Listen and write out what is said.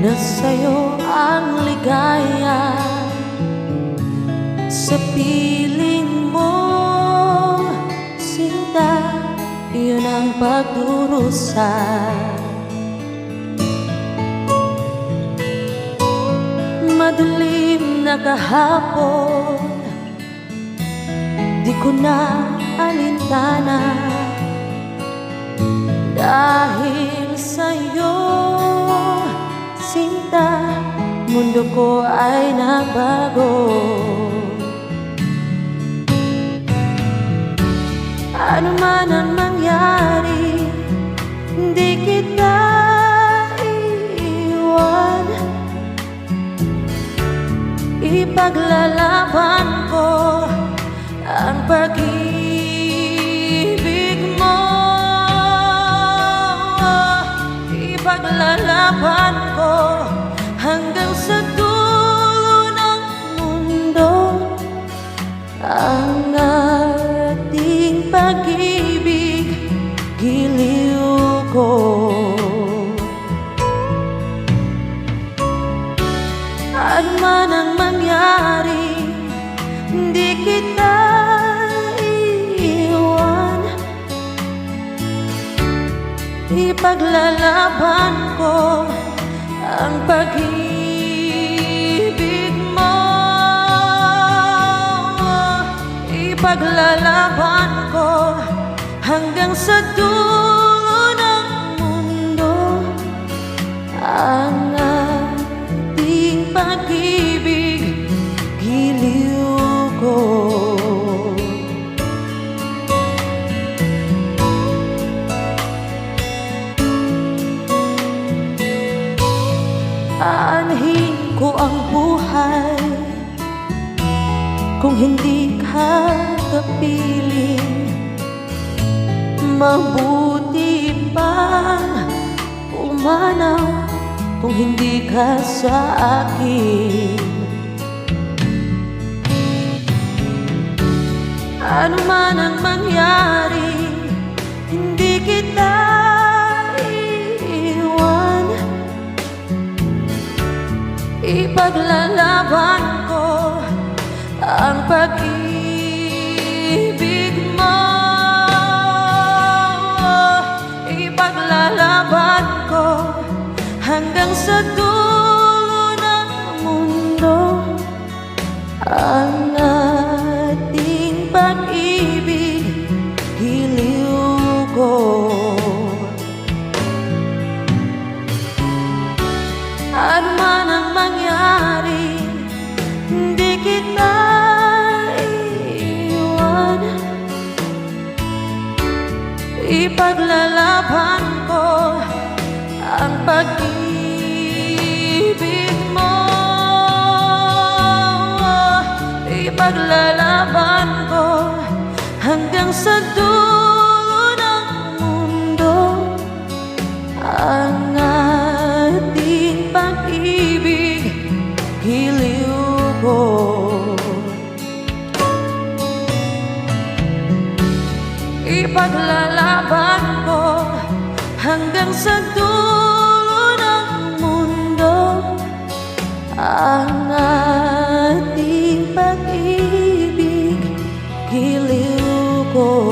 na sa'yo ang ligaya. Sa piling mo, sinta, yun ang pagdurusa. Madilim na kahapon, di ko na alintana. Dahil sa'yo, sinta, mundo ko ay nabago. Ano man ang mangyari, hindi kita iiwan. Ipaglalaban ko ang pag-ibig mo. Ipaglalaban ko hanggang sa dulo ng mundo ang ating pag-ibig, giliw ko. Ano man ang mangyari, hindi kita iiwan. Ipaglalaban ko ang pag-ibig mo. Ipaglalaban ko hanggang sa dulo ng mundo ang ating pag-ibig, giliw ko. Aanhin ko ang buhay kung hindi ka kapiling. Mabuti pang umanaw kung hindi ka sa akin. Ano man ang mangyari, hindi kita iiwan. Ipaglalaban ko ang pag-ibig mo. Ipaglalaban ko hanggang sa dulo ng mundo ang ating pag-ibig, giliw ko. Ano man ang mangyari, hindi kita iiwan. Ipaglalaban ko ang pag-ibig mo. Ipaglalaban ko hanggang sa dulo ng mundo ang ating pag-ibig, giliw ko. Ipaglalaban ko hanggang sa dulo ng mundo ang ating pag-ibig, giliw ko.